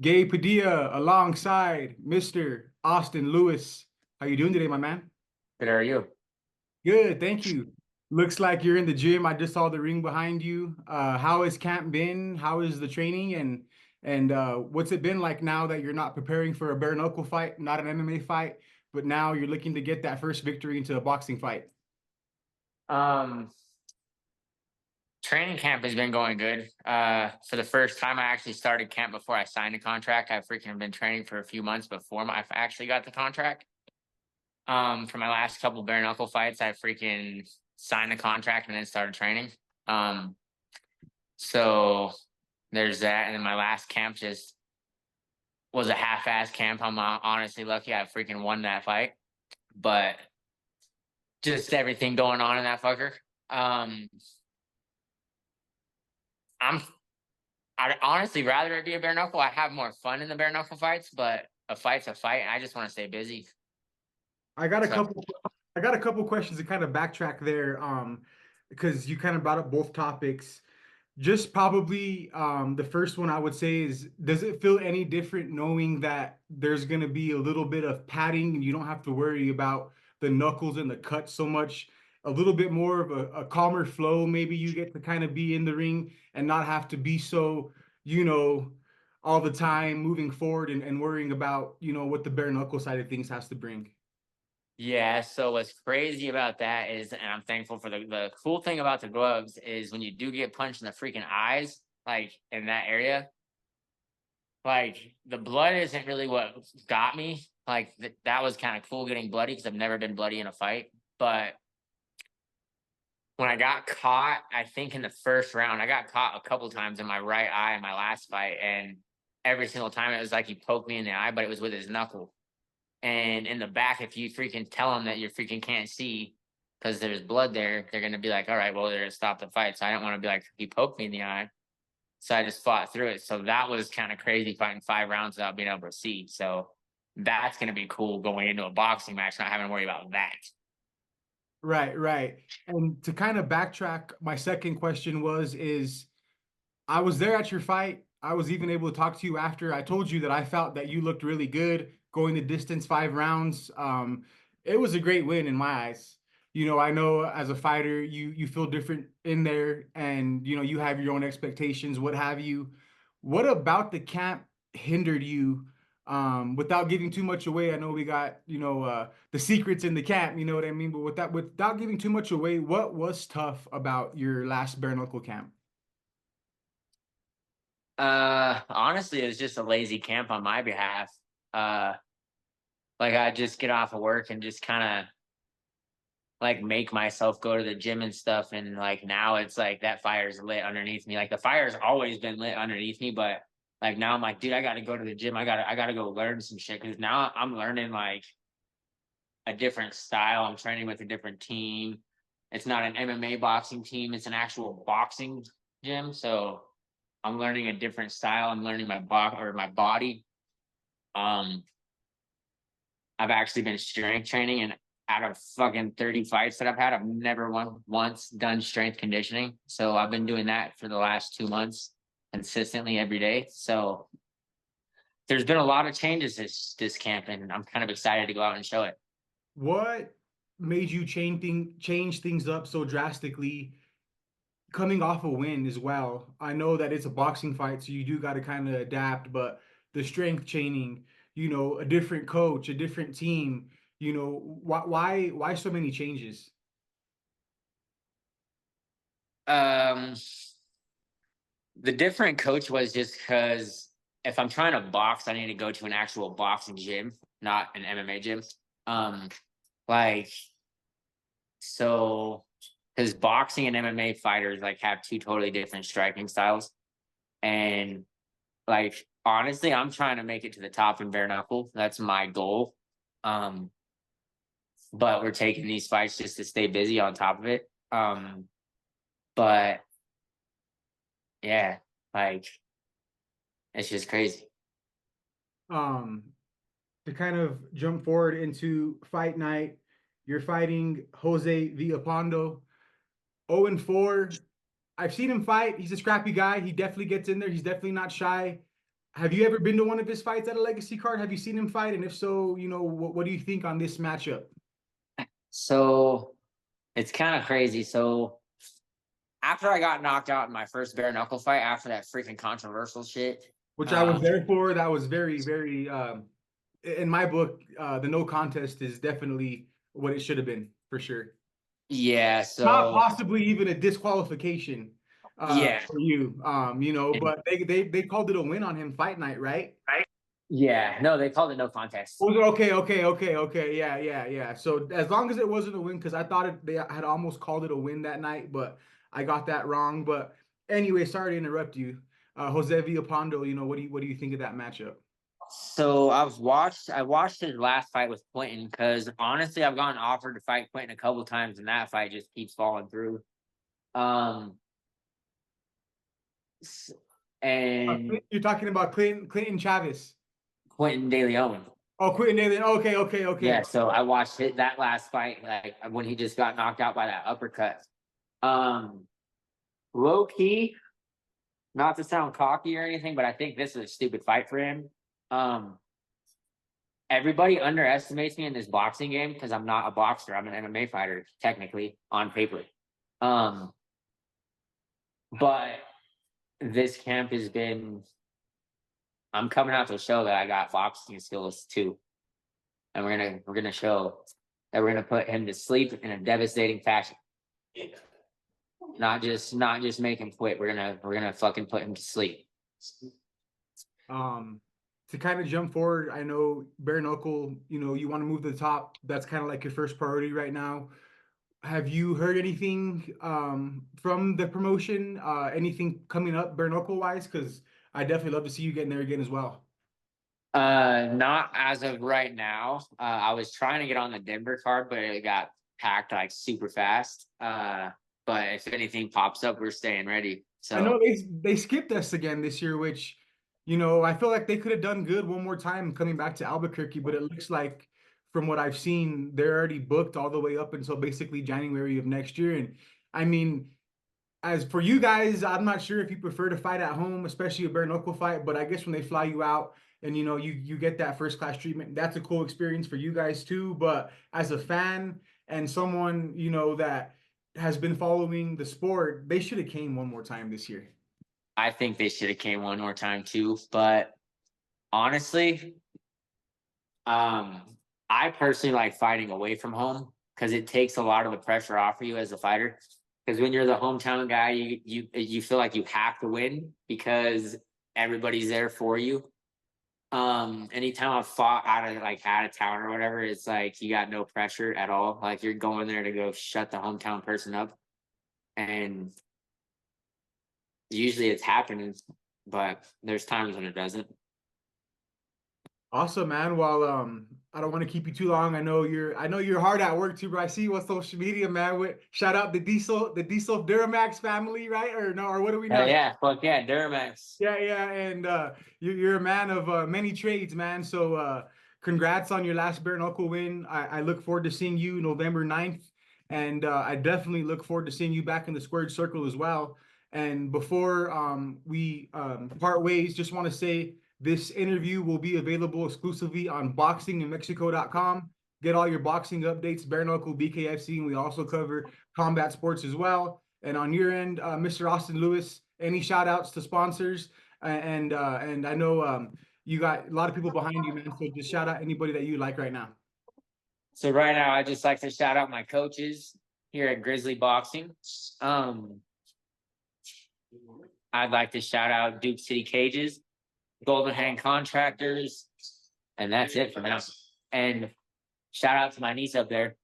Gabe Padilla alongside Mr. Austin Lewis. How you doing today, my man? Good, are you? Good, thank you. Looks like you're in the gym. I just saw the ring behind you. How has camp been? How is the training and what's it been like now that you're not preparing for a bare knuckle fight, not an MMA fight, but now you're looking to get that first victory into a boxing fight? Um, Training camp has been going good. For the first time, I actually started camp before I signed a contract. I've freaking been training for a few months before I actually got the contract. For my last couple bare knuckle fights, I freaking signed a contract and then started training. Um, so there's that, and then my last camp just was a half-ass camp. I'm honestly lucky I freaking won that fight, but just everything going on in that fucker. Um, I'm I'd honestly rather it be a bare knuckle. I have more fun in the bare knuckle fights, but a fight's a fight. I just want to stay busy. I got a So couple I got a couple questions to kind of backtrack there, because you kind of brought up both topics. Just probably the first one I would say is, does it feel any different knowing that there's going to be a little bit of padding and you don't have to worry about the knuckles and the cuts so much? A little bit more of a calmer flow. Maybe you get to kind of be in the ring and not have to be so, you know, all the time moving forward and worrying about, what the bare knuckle side of things has to bring. yeah, so what's crazy about that is, and I'm thankful for the cool thing about the gloves is when you do get punched in the freaking eyes, like in that area, like the blood isn't really what got me. Like that was kind of cool getting bloody because I've never been bloody in a fight. But when I got caught, I think in the first round, I got caught a couple times in my right eye in my last fight, and every single time it was like he poked me in the eye, but it was with his knuckle. And in the back, if you freaking tell them that you freaking can't see because there's blood there, they're gonna be like, "All right, well, they're gonna stop the fight." So I didn't want to be like, "He poked me in the eye," so I just fought through it. So that was kind of crazy fighting 5 rounds without being able to see. So that's gonna be cool going into a boxing match, not having to worry about that. Right, right. And to kind of backtrack, my second question is I was there at your fight. I was even able to talk to you after. I told you that I felt that you looked really good going the distance 5 rounds. It was a great win in my eyes. I know as a fighter, you feel different in there, and you have your own expectations, what have you. What about the camp hindered you? Without giving too much away, I know we got the secrets in the camp. You know what I mean. But without giving too much away, what was tough about your last bare knuckle camp? Honestly, it was just a lazy camp on my behalf. Uh, like I just get off of work and just kind of like make myself go to the gym and stuff. And like now it's like that fire's lit underneath me. Like the fire's always been lit underneath me, but like now I'm like, dude, I gotta go to the gym. I gotta go learn some shit because now I'm learning like a different style. I'm training with a different team. It's not an MMA boxing team, it's an actual boxing gym. So I'm learning a different style. I'm learning my body. Um, I've actually been strength training, and out of fucking 30 fights that I've had, I've never once done strength conditioning. So I've been doing that for the last 2 months consistently every day. So there's been a lot of changes this camp, and I'm kind of excited to go out and show it. What made you change things up so drastically coming off a win as well? I know that it's a boxing fight, so you do got to kind of adapt, but the strength training, a different coach, a different team, why so many changes? Um, the different coach was just because if I'm trying to box, I need to go to an actual boxing gym, not an MMA gym. Um, like so because boxing and MMA fighters like have two totally different striking styles. And like honestly, I'm trying to make it to the top in bare knuckle. That's my goal. Um, but we're taking these fights just to stay busy on top of it. But yeah, like it's just crazy. Um, to kind of jump forward into fight night, you're fighting Jose Vialpando, 0-4. I've seen him fight. He's a scrappy guy. He definitely gets in there. He's definitely not shy. Have you ever been to one of his fights at a legacy card? Have you seen him fight? And if so, what do you think on this matchup? So it's kind of crazy. So after I got knocked out in my first bare knuckle fight, after that freaking controversial shit, Which I was um, there for. That was very, very, in my book, the no contest is definitely what it should have been for sure. yeah. Not So possibly even a disqualification yeah, for you. But they called it a win on him fight night, right? right? Yeah. No, they called it no contest. Was it okay, okay. Yeah, yeah, yeah. So as long as it wasn't a win, because I thought they had almost called it a win that night, but I got that wrong. But anyway, sorry to interrupt you. Jose Vialpando, what do you think of that matchup? So I watched his last fight with Quentin because honestly, I've gotten offered to fight Quentin a couple times, and that fight just keeps falling through. Um, s- and You're talking about Clinton Chavez. Quentin De Leon. Oh, Quentin Daly. Okay, Yeah, okay. so I watched that last fight, like when he just got knocked out by that uppercut. Um, Low key, not to sound cocky or anything, but I think this is a stupid fight for him. Um, Everybody underestimates me in this boxing game because I'm not a boxer. I'm an MMA fighter, technically, on paper. Um, but this camp has been. I'm coming out to show that I got boxing skills too, and we're gonna show that we're gonna put him to sleep in a devastating fashion. Not just make him quit. We're gonna fucking put him to sleep. Um, to kind of jump forward, I know bare knuckle, you want to move to the top. That's kind of like your first priority right now. Have you heard anything from the promotion? Anything coming up bare knuckle wise? Because I definitely love to see you getting there again as well. Not as of right now. I was trying to get on the Denver card, but it got packed like super fast. But if anything pops up, we're staying ready. I know So they skipped us again this year, which I feel like they could have done good one more time coming back to Albuquerque, but it looks like from what I've seen, they're already booked all the way up until basically January of next year. And I mean, as for you guys, I'm not sure if you prefer to fight at home, especially a bare knuckle fight, but I guess when they fly you out and you get that first class treatment, that's a cool experience for you guys too. But as a fan and someone, that has been following the sport, they should have came one more time this year. I think they should have came one more time too. But honestly, um, I personally like fighting away from home because it takes a lot of the pressure off of you as a fighter. Because when you're the hometown guy, you feel like you have to win because everybody's there for you. Anytime I've fought out of town or whatever, it's like you got no pressure at all. Like you're going there to go shut the hometown person up. And usually it's happening, but there's times when it doesn't. Awesome, man. Well, I don't want to keep you too long. I know you're hard at work too, but I see you on social media, man. With shout out the Diesel Duramax family, right? Or no, or what do we Hell know? yeah, fuck yeah, Duramax. Yeah, yeah, and you're a man of many trades, man. So congrats on your last bare knuckle win. I look forward to seeing you November 9th, and I definitely look forward to seeing you back in the squared circle as well. And before we part ways, just want to say this interview will be available exclusively on boxinginmexico.com. Get all your boxing updates, bare knuckle, BKFC, and we also cover combat sports as well. And on your end, Mr. Austin Lewis, any shout outs to sponsors? And I know you got a lot of people behind you, man. So just shout out anybody that you like right now. So right now, I just like to shout out my coaches here at Grizzly Boxing. Um, I'd like to shout out Duke City Cages, Golden Hand Contractors, and that's it for now. And shout out to my niece up there.